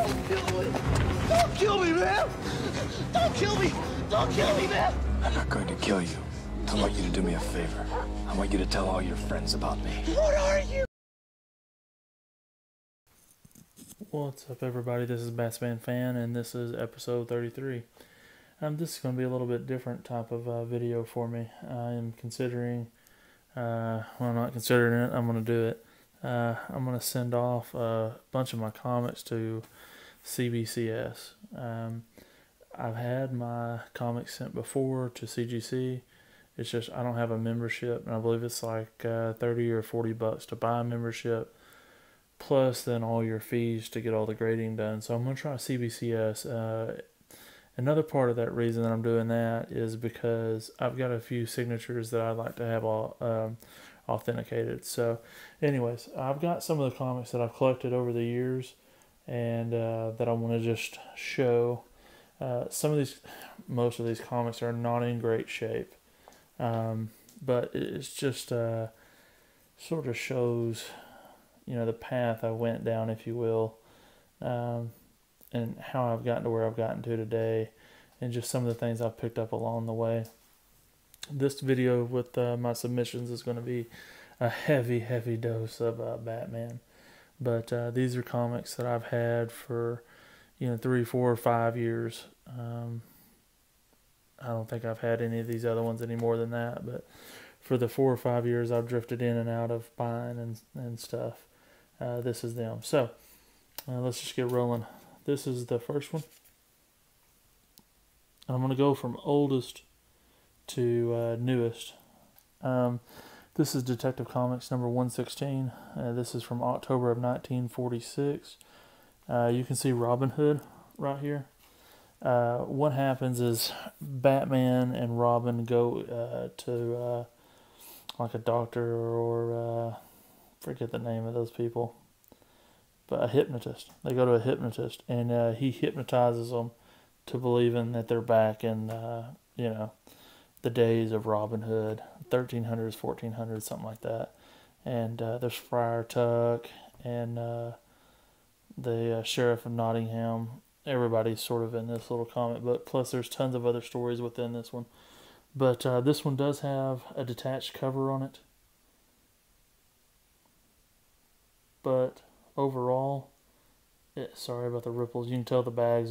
Don't kill me! Don't kill me, man! Don't kill me! Don't kill me, man! I'm not going to kill you. I want you to do me a favor. I want you to tell all your friends about me. What are you? What's up, everybody? This is Batsman Fan, and this is episode 33. This is going to be a little bit different type of video for me. I am considering, well, I'm not considering it, I'm going to do it. I'm going to send off a bunch of my comics to CBCS. I've had my comics sent before to CGC. It's just I don't have a membership, and I believe it's like 30 or 40 bucks to buy a membership, plus then all your fees to get all the grading done. So I'm going to try CBCS. Another part of that reason that I'm doing that is because I've got a few signatures that I'd like to have all authenticated. So anyways, I've got some of the comics that I've collected over the years and that I want to just show. Most of these comics are not in great shape, but it's just sort of shows, you know, the path I went down, if you will, and how I've gotten to where I've gotten to today, and just some of the things I've picked up along the way. This video with my submissions is going to be a heavy dose of Batman, but these are comics that I've had for 3, 4, 5 years. I don't think I've had any of these other ones any more than that, but for the 4 or 5 years I've drifted in and out of buying and stuff. This is them. So let's just get rolling. This is the first one. I'm going to go from oldest to newest. This is Detective Comics number 116. This is from October of 1946. You can see Robin Hood right here. What happens is Batman and Robin go to like a doctor or forget the name of those people, but a hypnotist. They go to a hypnotist, and he hypnotizes them to believing that they're back in the days of Robin Hood, 1300s, 1400s, something like that. And there's Friar Tuck and the Sheriff of Nottingham. Everybody's sort of in this little comic book. Plus, there's tons of other stories within this one. But this one does have a detached cover on it. But overall, sorry about the ripples. You can tell the bag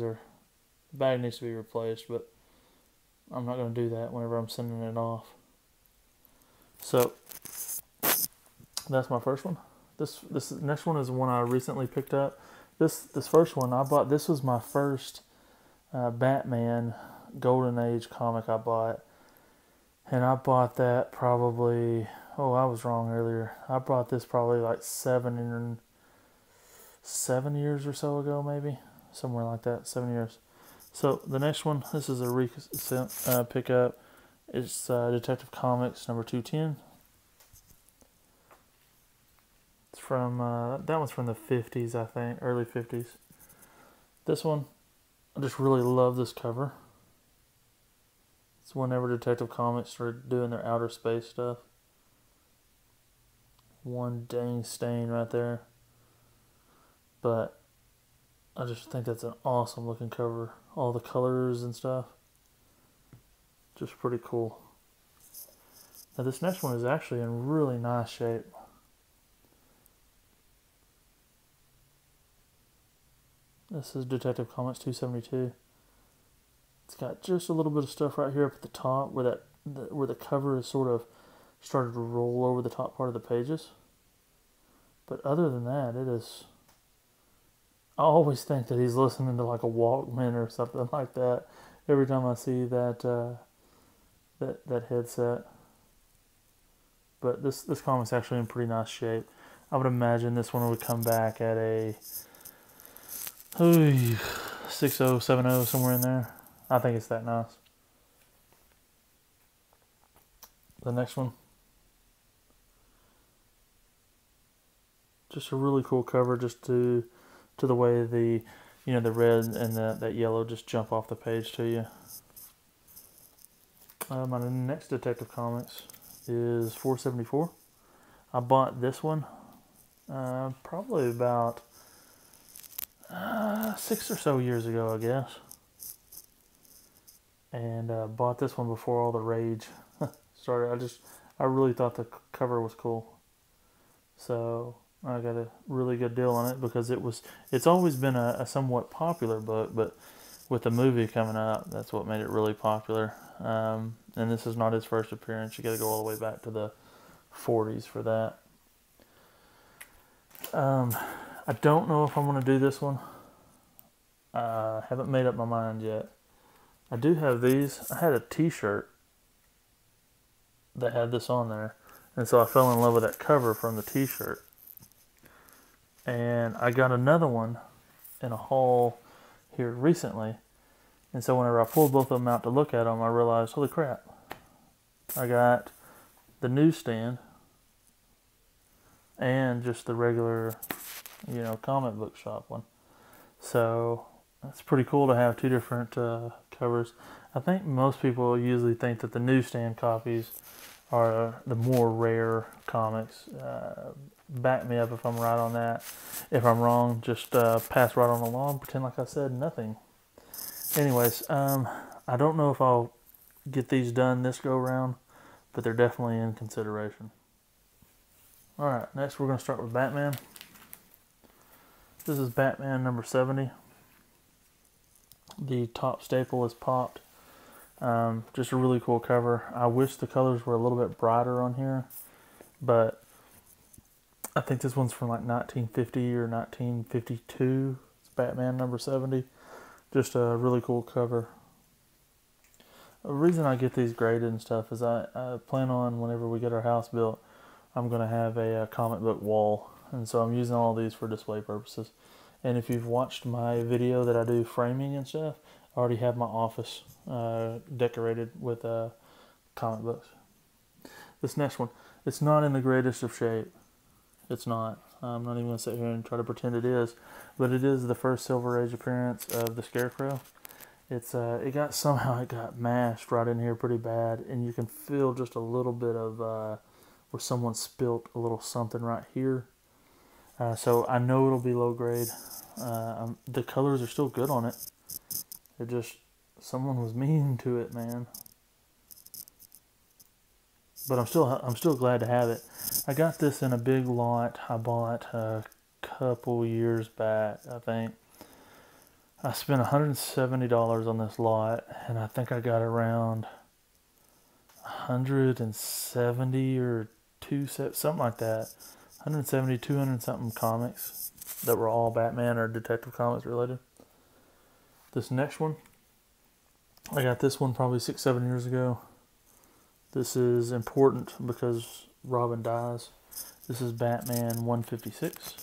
needs to be replaced, but I'm not going to do that whenever I'm sending it off. So that's my first one. This next one is one I recently picked up. This first one I bought. This was my first Batman Golden Age comic I bought, and I bought that probably. Oh, I was wrong earlier. I bought this probably like 7 years or so ago, maybe somewhere like that. 7 years. So the next one, this is a recent pickup. It's Detective Comics number 210. It's from that one's from the 50s, I think, early 50s. This one, I just really love this cover. It's whenever Detective Comics started doing their outer space stuff. One dang stain right there. But I just think that's an awesome looking cover. All the colors and stuff. Just pretty cool. Now this next one is actually in really nice shape. This is Detective Comics 272. It's got just a little bit of stuff right here up at the top where where the cover is sort of started to roll over the top part of the pages. But other than that, it is. I always think that he's listening to like a Walkman or something like that every time I see that that headset. But this comic's actually in pretty nice shape. I would imagine this one would come back at a 60, 70, somewhere in there. I think it's that nice. The next one, just a really cool cover, just to the way the red and that yellow just jump off the page to you. My next Detective Comics is 474. I bought this one probably about 6 or so years ago, I guess. And bought this one before all the rage started. I really thought the cover was cool. So I got a really good deal on it because it's always been a somewhat popular book, but with the movie coming up, that's what made it really popular. And this is not his first appearance. You got to go all the way back to the 40s for that. I don't know if I'm going to do this one. I haven't made up my mind yet. I do have these. I had a t-shirt that had this on there. And so I fell in love with that cover from the t-shirt. And I got another one in a haul here recently. And so whenever I pulled both of them out to look at them, I realized, holy crap. I got the newsstand and just the regular, comic book shop one. So that's pretty cool to have two different covers. I think most people usually think that the newsstand copies are the more rare comics. Back me up if I'm right on that. If I'm wrong, just pass right on along, pretend like I said nothing. Anyways, I don't know if I'll get these done this go round, but they're definitely in consideration. Alright, next we're going to start with Batman. This is Batman number 70. The top staple is popped. Just a really cool cover. I wish the colors were a little bit brighter on here, but I think this one's from like 1950 or 1952. It's Batman number 70. Just a really cool cover. The reason I get these graded and stuff is I plan on, whenever we get our house built, I'm going to have a comic book wall. And so I'm using all these for display purposes. And if you've watched my video that I do framing and stuff, I already have my office decorated with comic books. This next one, it's not in the greatest of shape. It's not. I'm not even going to sit here and try to pretend it is. But it is the first Silver Age appearance of the Scarecrow. It got mashed right in here pretty bad. And you can feel just a little bit of where someone spilt a little something right here. So I know it'll be low grade. The colors are still good on it. It just, someone was mean to it, man. But I'm still glad to have it. I got this in a big lot I bought a couple years back, I think. I spent $170 on this lot, and I think I got around 170 or something like that. 170, 200 something comics that were all Batman or Detective Comics related. This next one, I got this one probably 6-7 years ago. This is important because Robin dies. This is Batman 156.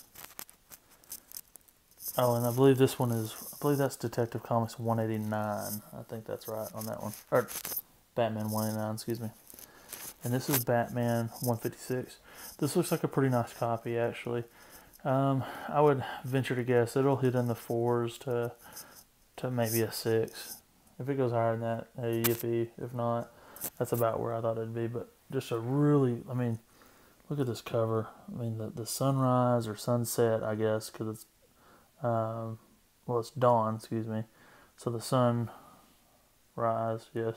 Oh, and I believe that's Detective Comics 189. I think that's right on that one. Or Batman 189, excuse me. And this is Batman 156. This looks like a pretty nice copy, actually. I would venture to guess it'll hit in the 4s to maybe a 6. If it goes higher than that, hey, yippee. If not, that's about where I thought it'd be. But just a really, look at this cover. The sunrise or sunset, I guess, because it's, it's dawn, excuse me. So the sun rise, yes.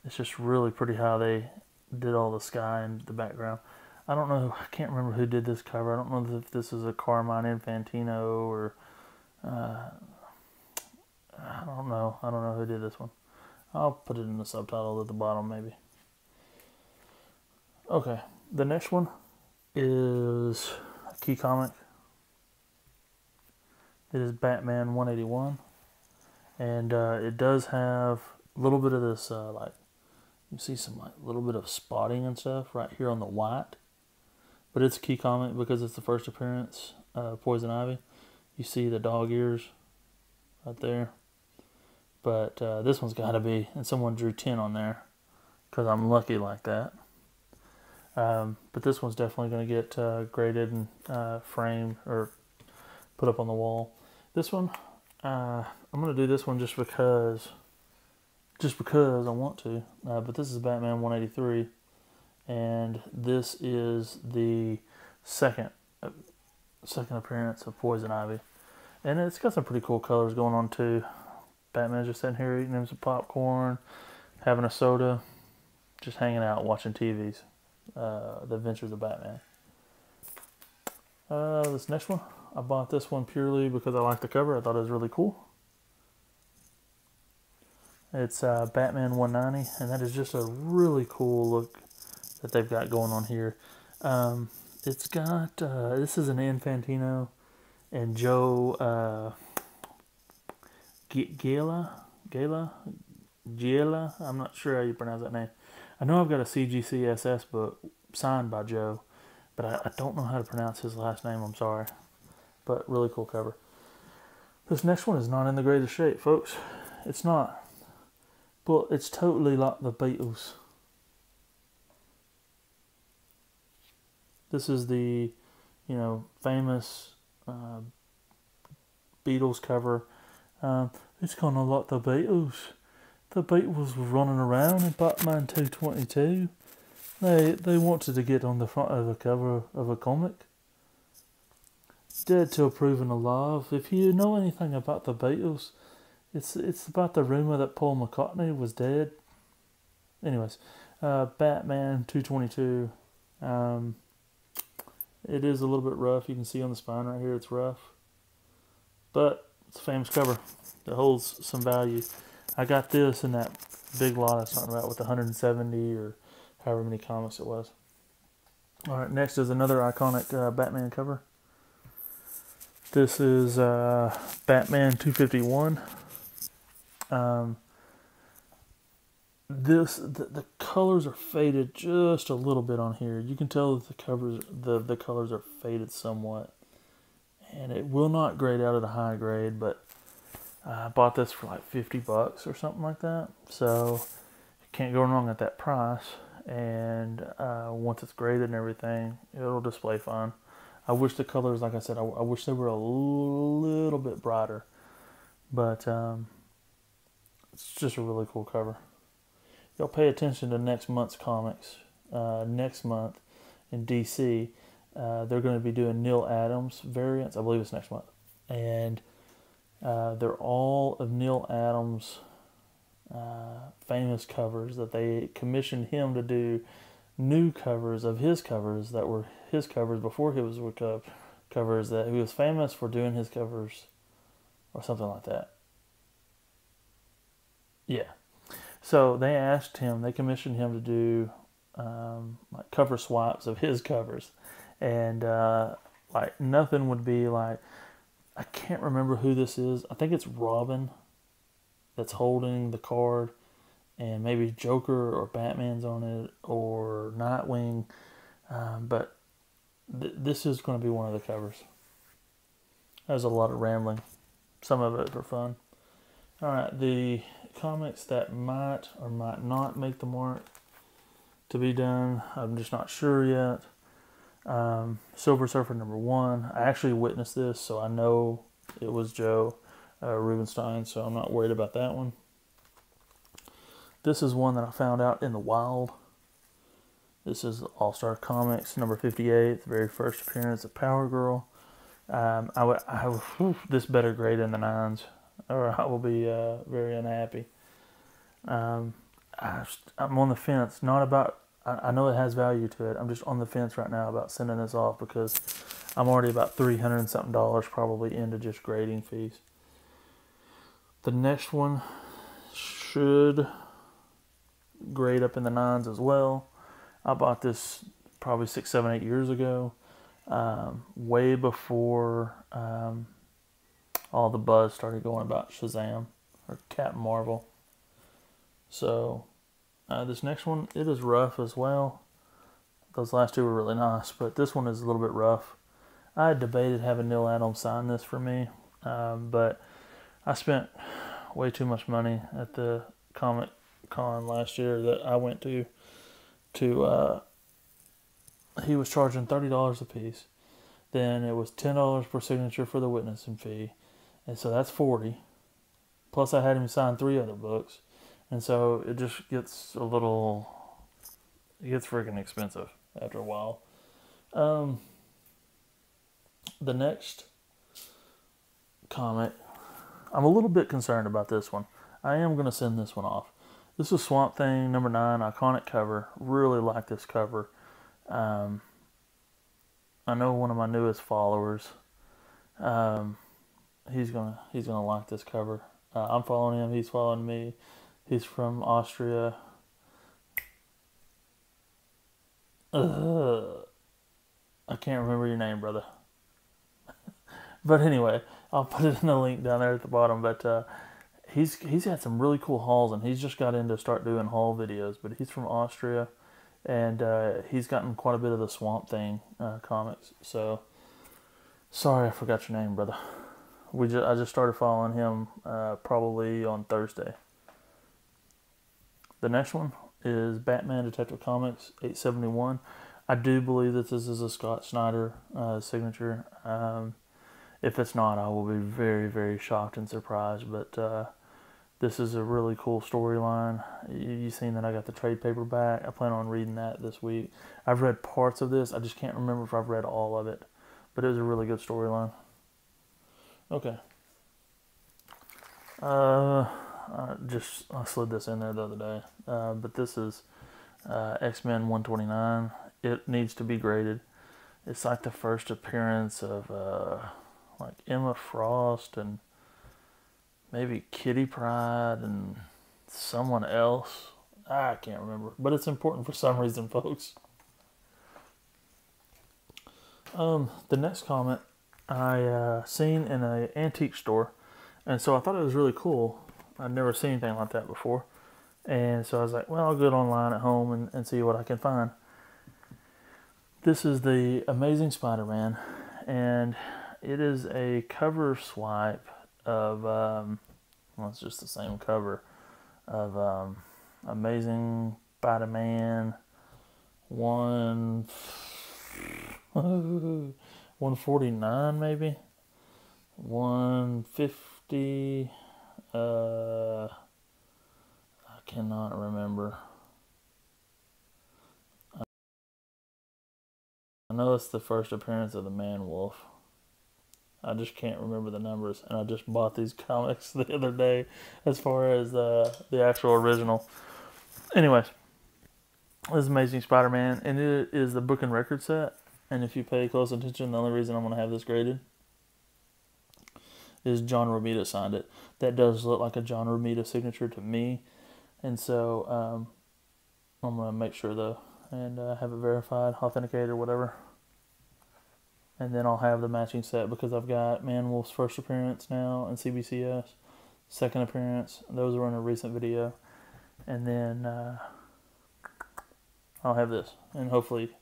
It's just really pretty how they did all the sky and the background. I don't know, I can't remember who did this cover. I don't know if this is a Carmine Infantino or, I don't know who did this one. I'll put it in the subtitle at the bottom, maybe. Okay, the next one is a key comic. It is Batman 181, and it does have a little bit of this, you see some little bit of spotting and stuff right here on the white. But it's a key comic because it's the first appearance of Poison Ivy. You see the dog ears right there. But this one's got to be, and someone drew 10 on there because I'm lucky like that. But this one's definitely going to get graded and framed or put up on the wall. This one, I'm going to do this one just because I want to. But this is Batman 183, and this is the second appearance of Poison Ivy. And it's got some pretty cool colors going on too. Batman's just sitting here eating him some popcorn, having a soda, just hanging out, watching TVs. The Adventures of Batman. This next one, I bought this one purely because I like the cover. I thought it was really cool. It's Batman 190, and that is just a really cool look that they've got going on here. It's got, this is an Infantino and Joe Giela, I'm not sure how you pronounce that name. I know I've got a CBCS book signed by Joe, but I don't know how to pronounce his last name, I'm sorry. But really cool cover. This next one is not in the greatest shape, folks. It's not. But it's totally like the Beatles. This is the, famous Beatles cover. It's kind of like the Beatles. The Beatles were running around in Batman 222. They wanted to get on the front of the cover of a comic. Dead till proven alive. If you know anything about the Beatles, it's about the rumor that Paul McCartney was dead. Anyways, Batman 222. It is a little bit rough. You can see on the spine right here, it's rough. But it's a famous cover that holds some value. I got this in that big lot I was talking about with 170 or however many comics it was. Alright, next is another iconic Batman cover. This is Batman 251. The colors are faded just a little bit on here. You can tell that the colors are faded somewhat, and it will not grade out at a high grade. But I bought this for like $50 or something like that, so you can't go wrong at that price. And once it's graded and everything, it'll display fine. I wish the colors, like I said, I wish they were a little bit brighter, but it's just a really cool cover. Y'all pay attention to next month's comics. Next month in DC, they're going to be doing Neil Adams variants. I believe it's next month. And they're all of Neil Adams' famous covers that they commissioned him to do new covers of his covers that were his covers before he was covers, that he was famous for doing his covers or something like that. Yeah. So they commissioned him to do like cover swipes of his covers, and like nothing would be like, I can't remember who this is. I think it's Robin that's holding the card, and maybe Joker or Batman's on it, or Nightwing, but this is going to be one of the covers. There's a lot of rambling, some of it for fun. Alright, the comics that might or might not make the mark to be done, I'm just not sure yet. Silver Surfer #1. I actually witnessed this, so I know it was Joe Rubenstein, so I'm not worried about that one. This is one that I found out in the wild. This is All-Star Comics #58, the very first appearance of Power Girl. This better grade in the 9s, or I will be very unhappy. I'm on the fence, not about, I know it has value to it, I'm just on the fence right now about sending this off because I'm already about $300 and something probably into just grading fees. The next one should grade up in the 9s as well. I bought this probably 6, 7, 8 years ago, way before all the buzz started going about Shazam or Captain Marvel. So this next one, it is rough as well. Those last two were really nice, but this one is a little bit rough. I had debated having Neil Adams sign this for me, but I spent way too much money at the Comic Con last year that I went to he was charging $30 a piece. Then it was $10 per signature for the witnessing fee, and so that's $40. Plus I had him sign 3 other books, and so it just gets it gets freaking expensive after a while. The next comic. I'm a little bit concerned about this one. I am going to send this one off. This is Swamp Thing number 9, iconic cover. Really like this cover. I know one of my newest followers. He's gonna like this cover. I'm following him. He's following me. He's from Austria. I can't remember your name, brother. But anyway, I'll put it in the link down there at the bottom. But he's had some really cool hauls, and he's just got into start doing haul videos. But he's from Austria, and he's gotten quite a bit of the Swamp Thing comics. So sorry I forgot your name, brother. I just started following him probably on Thursday. The next one is Batman Detective Comics 871. I do believe that this is a Scott Snyder signature. If it's not, I will be very, very shocked and surprised. But this is a really cool storyline. You've seen that I got the trade paperback. I plan on reading that this week. I've read parts of this. I just can't remember if I've read all of it. But it was a really good storyline. Okay. I slid this in there the other day. But this is X-Men 129. It needs to be graded. It's like the first appearance of like Emma Frost and maybe Kitty Pryde and someone else. I can't remember. But it's important for some reason, folks. The next comment I seen in an antique store. And so I thought it was really cool. I'd never seen anything like that before. And so I was like, well, I'll go online at home and see what I can find. This is the Amazing Spider-Man. And it is a cover swipe of, well, it's just the same cover of Amazing Spider-Man 149 maybe? 150, I cannot remember. I know it's the first appearance of the Man-Wolf. I just can't remember the numbers, and I just bought these comics the other day as far as the actual original. Anyways, this is Amazing Spider-Man, and it is the book and record set, and if you pay close attention, the only reason I'm going to have this graded is John Romita signed it. That does look like a John Romita signature to me, and so I'm going to make sure though, and have it verified, authenticated, or whatever. And then I'll have the matching set because I've got Man-Wolf's first appearance now in CBCS, second appearance. Those were in a recent video. And then I'll have this and hopefully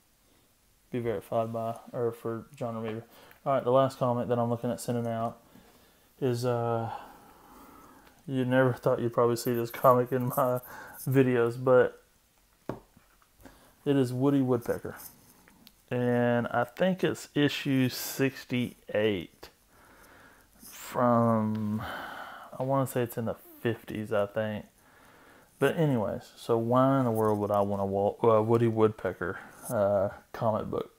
be verified by, or for John Romita. Alright, the last comment that I'm looking at sending out is, you never thought you'd probably see this comic in my videos, but it is Woody Woodpecker. And I think it's issue 68 from, I want to say it's in the 50s, I think. But anyways, so why in the world would I want a Woody Woodpecker comic book,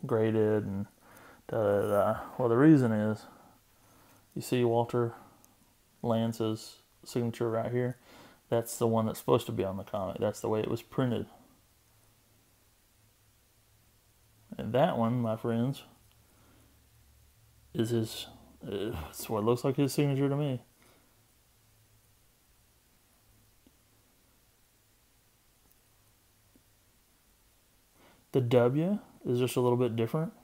graded and da-da-da? Well, the reason is, you see Walter Lance's signature right here? That's the one that's supposed to be on the comic. That's the way it was printed. And that one, my friends, is his, it's what looks like his signature to me. The W is just a little bit different.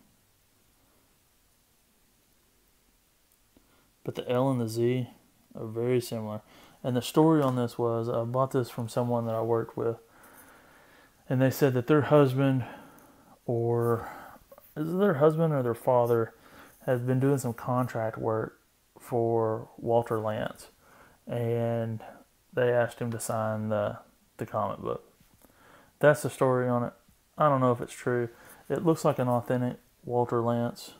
But the L and the Z are very similar. And the story on this was, I bought this from someone that I worked with. And they said that their husband, or is it their husband or their father, has been doing some contract work for Walter Lance. And they asked him to sign the comic book. That's the story on it. I don't know if it's true. It looks like an authentic Walter Lance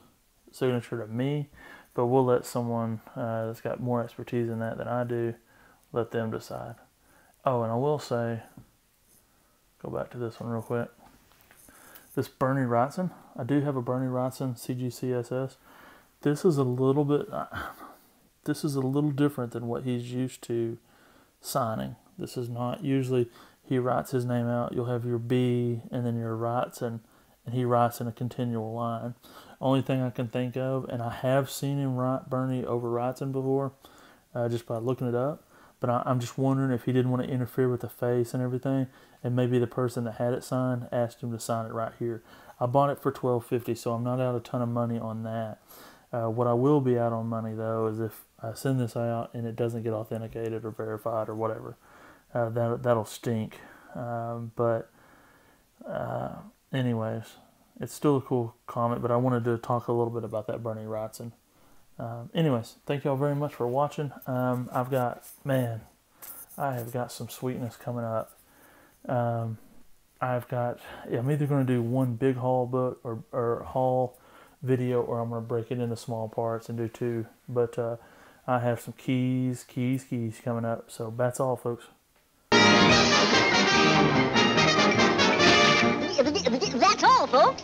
signature to me, but we'll let someone that's got more expertise in that than I do, let them decide. Oh, and I will say, go back to this one real quick. this Bernie Wrightson. I do have a Bernie Wrightson CBCS. This is a little bit, this is a little different than what he's used to signing. This is not, usually he writes his name out. You'll have your B and then your Wrightson, and he writes in a continual line. Only thing I can think of, and I have seen him write Bernie over Wrightson before, just by looking it up. But I'm just wondering if he didn't want to interfere with the face and everything, and maybe the person that had it signed asked him to sign it right here. I bought it for $12.50, so I'm not out a ton of money on that. What I will be out on money, though, is if I send this out and it doesn't get authenticated or verified or whatever. That'll stink. Anyways, it's still a cool comic, but I wanted to talk a little bit about that Bernie Wrightson. Anyways, thank y'all very much for watching. I have got some sweetness coming up. I'm either going to do one big haul book or haul video, or I'm going to break it into small parts and do two. But I have some keys coming up. So that's all, folks. That's all, folks.